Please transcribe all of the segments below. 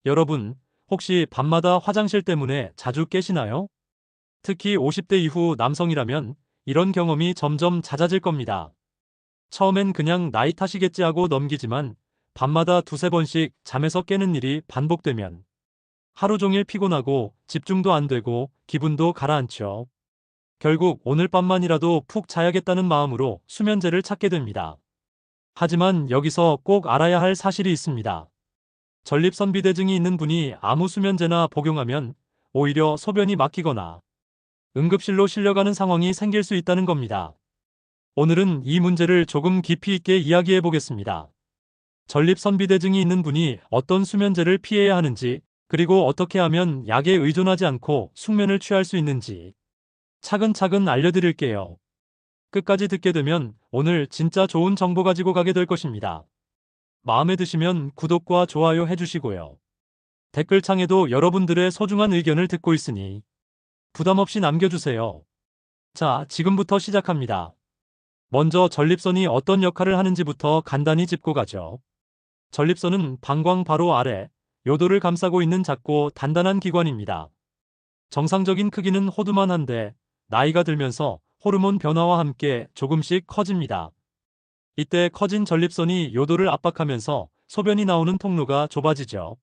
여러분, 혹시 밤마다 화장실 때문에 자주 깨시나요? 특히 50대 이후 남성이라면 이런 경험이 점점 잦아질 겁니다. 처음엔 그냥 나이 탓이겠지 하고 넘기지만 밤마다 두세 번씩 잠에서 깨는 일이 반복되면 하루 종일 피곤하고 집중도 안 되고 기분도 가라앉죠. 결국 오늘 밤만이라도 푹 자야겠다는 마음으로 수면제를 찾게 됩니다. 하지만 여기서 꼭 알아야 할 사실이 있습니다. 전립선비대증이 있는 분이 아무 수면제나 복용하면 오히려 소변이 막히거나 응급실로 실려가는 상황이 생길 수 있다는 겁니다. 오늘은 이 문제를 조금 깊이 있게 이야기해 보겠습니다. 전립선비대증이 있는 분이 어떤 수면제를 피해야 하는지, 그리고 어떻게 하면 약에 의존하지 않고 숙면을 취할 수 있는지 차근차근 알려드릴게요. 끝까지 듣게 되면 오늘 진짜 좋은 정보 가지고 가게 될 것입니다. 마음에 드시면 구독과 좋아요 해주시고요. 댓글창에도 여러분들의 소중한 의견을 듣고 있으니 부담 없이 남겨주세요. 자, 지금부터 시작합니다. 먼저 전립선이 어떤 역할을 하는지부터 간단히 짚고 가죠. 전립선은 방광 바로 아래, 요도를 감싸고 있는 작고 단단한 기관입니다. 정상적인 크기는 호두만한데 나이가 들면서 호르몬 변화와 함께 조금씩 커집니다. 이때 커진 전립선이 요도를 압박하면서 소변이 나오는 통로가 좁아지죠.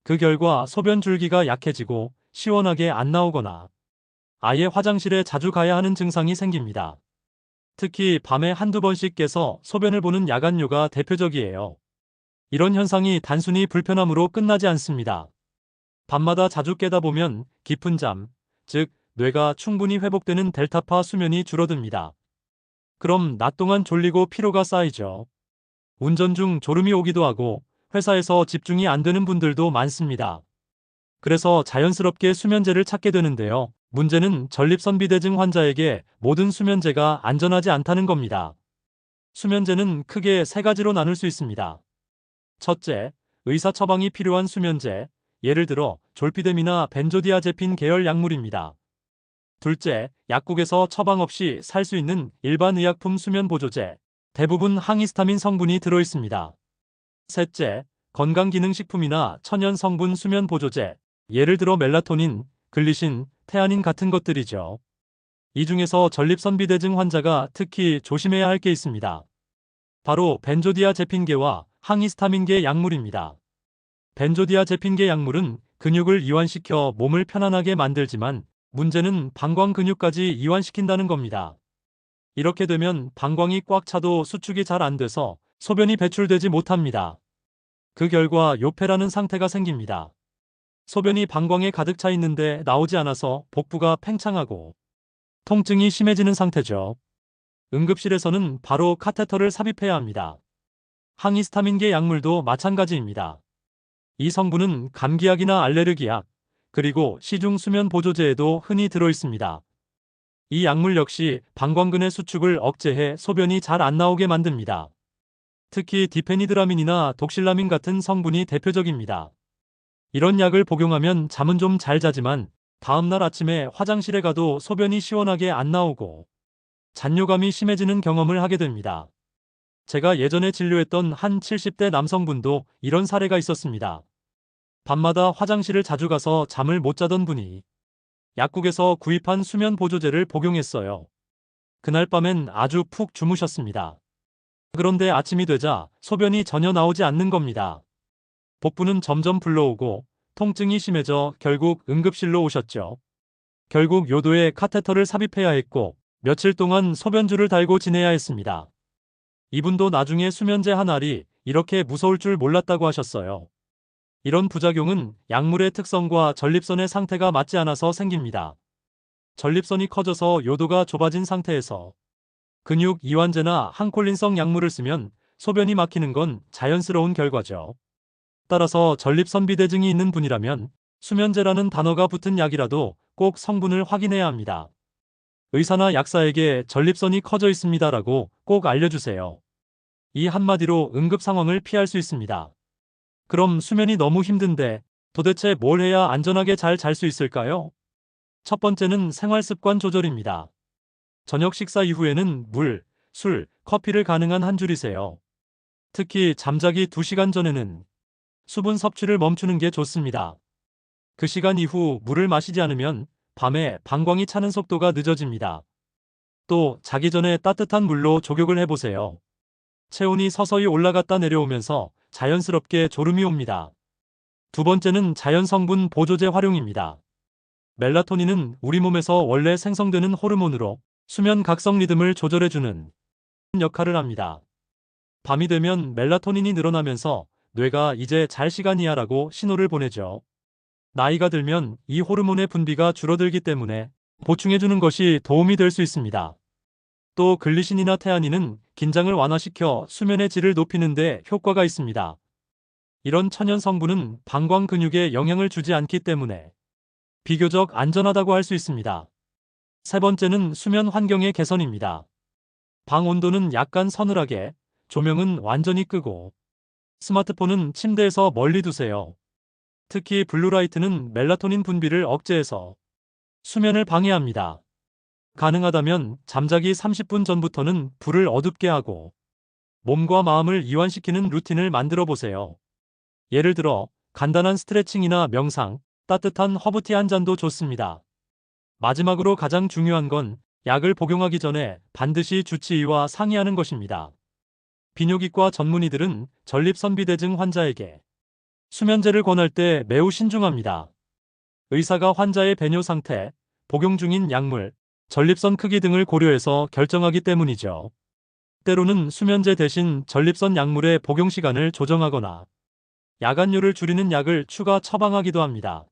그 결과 소변 줄기가 약해지고 시원하게 안 나오거나 아예 화장실에 자주 가야 하는 증상이 생깁니다. 특히 밤에 한두 번씩 깨서 소변을 보는 야간요가 대표적이에요. 이런 현상이 단순히 불편함으로 끝나지 않습니다. 밤마다 자주 깨다 보면 깊은 잠, 즉 뇌가 충분히 회복되는 델타파 수면이 줄어듭니다. 그럼 낮 동안 졸리고 피로가 쌓이죠. 운전 중 졸음이 오기도 하고 회사에서 집중이 안 되는 분들도 많습니다. 그래서 자연스럽게 수면제를 찾게 되는데요. 문제는 전립선비대증 환자에게 모든 수면제가 안전하지 않다는 겁니다. 수면제는 크게 세 가지로 나눌 수 있습니다. 첫째, 의사 처방이 필요한 수면제, 예를 들어 졸피뎀이나 벤조디아제핀 계열 약물입니다. 둘째, 약국에서 처방 없이 살 수 있는 일반 의약품 수면 보조제, 대부분 항히스타민 성분이 들어 있습니다. 셋째, 건강기능식품이나 천연 성분 수면 보조제, 예를 들어 멜라토닌, 글리신, 테아닌 같은 것들이죠. 이 중에서 전립선비대증 환자가 특히 조심해야 할 게 있습니다. 바로 벤조디아제핀계와 항히스타민계 약물입니다. 벤조디아제핀계 약물은 근육을 이완시켜 몸을 편안하게 만들지만 문제는 방광 근육까지 이완시킨다는 겁니다. 이렇게 되면 방광이 꽉 차도 수축이 잘 안 돼서 소변이 배출되지 못합니다. 그 결과 요패라는 상태가 생깁니다. 소변이 방광에 가득 차 있는데 나오지 않아서 복부가 팽창하고 통증이 심해지는 상태죠. 응급실에서는 바로 카테터를 삽입해야 합니다. 항히스타민계 약물도 마찬가지입니다. 이 성분은 감기약이나 알레르기약, 그리고 시중 수면 보조제에도 흔히 들어 있습니다. 이 약물 역시 방광근의 수축을 억제해 소변이 잘 안 나오게 만듭니다. 특히 디페니드라민이나 독실라민 같은 성분이 대표적입니다. 이런 약을 복용하면 잠은 좀 잘 자지만 다음날 아침에 화장실에 가도 소변이 시원하게 안 나오고 잔뇨감이 심해지는 경험을 하게 됩니다. 제가 예전에 진료했던 한 70대 남성분도 이런 사례가 있었습니다. 밤마다 화장실을 자주 가서 잠을 못 자던 분이 약국에서 구입한 수면 보조제를 복용했어요. 그날 밤엔 아주 푹 주무셨습니다. 그런데 아침이 되자 소변이 전혀 나오지 않는 겁니다. 복부는 점점 불러오고 통증이 심해져 결국 응급실로 오셨죠. 결국 요도에 카테터를 삽입해야 했고 며칠 동안 소변줄을 달고 지내야 했습니다. 이분도 나중에 수면제 한 알이 이렇게 무서울 줄 몰랐다고 하셨어요. 이런 부작용은 약물의 특성과 전립선의 상태가 맞지 않아서 생깁니다. 전립선이 커져서 요도가 좁아진 상태에서 근육 이완제나 항콜린성 약물을 쓰면 소변이 막히는 건 자연스러운 결과죠. 따라서 전립선비대증이 있는 분이라면 수면제라는 단어가 붙은 약이라도 꼭 성분을 확인해야 합니다. 의사나 약사에게 전립선이 커져 있습니다라고 꼭 알려주세요. 이 한마디로 응급 상황을 피할 수 있습니다. 그럼 수면이 너무 힘든데 도대체 뭘 해야 안전하게 잘 잘 수 있을까요? 첫 번째는 생활습관 조절입니다. 저녁 식사 이후에는 물, 술, 커피를 가능한 한 줄이세요. 특히 잠자기 2시간 전에는 수분 섭취를 멈추는 게 좋습니다. 그 시간 이후 물을 마시지 않으면 밤에 방광이 차는 속도가 늦어집니다. 또 자기 전에 따뜻한 물로 족욕을 해보세요. 체온이 서서히 올라갔다 내려오면서 자연스럽게 졸음이 옵니다. 두 번째는 자연 성분 보조제 활용입니다. 멜라토닌은 우리 몸에서 원래 생성되는 호르몬으로 수면 각성 리듬을 조절해주는 역할을 합니다. 밤이 되면 멜라토닌이 늘어나면서 뇌가 이제 잘 시간이야 라고 신호를 보내죠. 나이가 들면 이 호르몬의 분비가 줄어들기 때문에 보충해주는 것이 도움이 될 수 있습니다. 또 글리신이나 테아닌은 긴장을 완화시켜 수면의 질을 높이는 데 효과가 있습니다. 이런 천연 성분은 방광 근육에 영향을 주지 않기 때문에 비교적 안전하다고 할 수 있습니다. 세 번째는 수면 환경의 개선입니다. 방 온도는 약간 서늘하게, 조명은 완전히 끄고, 스마트폰은 침대에서 멀리 두세요. 특히 블루라이트는 멜라토닌 분비를 억제해서 수면을 방해합니다. 가능하다면 잠자기 30분 전부터는 불을 어둡게 하고 몸과 마음을 이완시키는 루틴을 만들어 보세요. 예를 들어 간단한 스트레칭이나 명상, 따뜻한 허브티 한 잔도 좋습니다. 마지막으로 가장 중요한 건 약을 복용하기 전에 반드시 주치의와 상의하는 것입니다. 비뇨기과 전문의들은 전립선비대증 환자에게 수면제를 권할 때 매우 신중합니다. 의사가 환자의 배뇨 상태, 복용 중인 약물, 전립선 크기 등을 고려해서 결정하기 때문이죠. 때로는 수면제 대신 전립선 약물의 복용 시간을 조정하거나 야간류를 줄이는 약을 추가 처방하기도 합니다.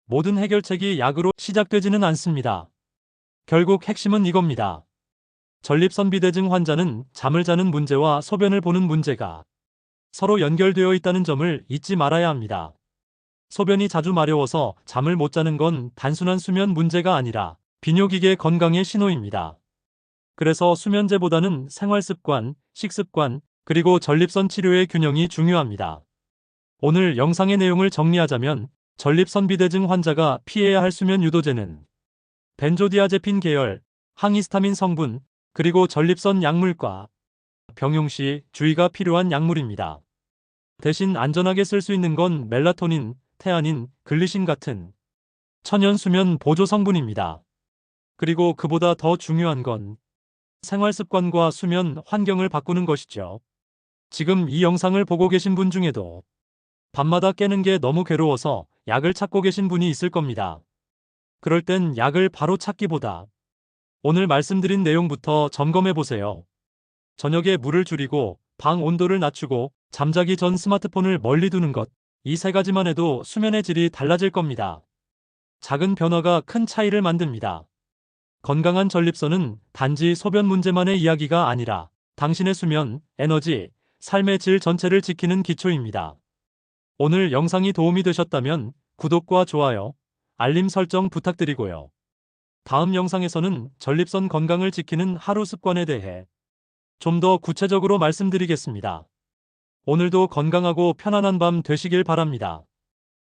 모든 해결책이 약으로 시작되지는 않습니다. 결국 핵심은 이겁니다. 전립선비대증 환자는 잠을 자는 문제와 소변을 보는 문제가 서로 연결되어 있다는 점을 잊지 말아야 합니다. 소변이 자주 마려워서 잠을 못 자는 건 단순한 수면 문제가 아니라 비뇨기계 건강의 신호입니다. 그래서 수면제보다는 생활습관, 식습관, 그리고 전립선 치료의 균형이 중요합니다. 오늘 영상의 내용을 정리하자면 전립선비대증 환자가 피해야 할 수면 유도제는 벤조디아제핀 계열, 항히스타민 성분, 그리고 전립선 약물과 병용 시 주의가 필요한 약물입니다. 대신 안전하게 쓸 수 있는 건 멜라토닌, 테아닌, 글리신 같은 천연 수면 보조 성분입니다. 그리고 그보다 더 중요한 건 생활 습관과 수면 환경을 바꾸는 것이죠. 지금 이 영상을 보고 계신 분 중에도 밤마다 깨는 게 너무 괴로워서 약을 찾고 계신 분이 있을 겁니다. 그럴 땐 약을 바로 찾기보다 오늘 말씀드린 내용부터 점검해 보세요. 저녁에 물을 줄이고 방 온도를 낮추고 잠자기 전 스마트폰을 멀리 두는 것. 이 세 가지만 해도 수면의 질이 달라질 겁니다. 작은 변화가 큰 차이를 만듭니다. 건강한 전립선은 단지 소변 문제만의 이야기가 아니라 당신의 수면, 에너지, 삶의 질 전체를 지키는 기초입니다. 오늘 영상이 도움이 되셨다면 구독과 좋아요, 알림 설정 부탁드리고요. 다음 영상에서는 전립선 건강을 지키는 하루 습관에 대해 좀 더 구체적으로 말씀드리겠습니다. 오늘도 건강하고 편안한 밤 되시길 바랍니다.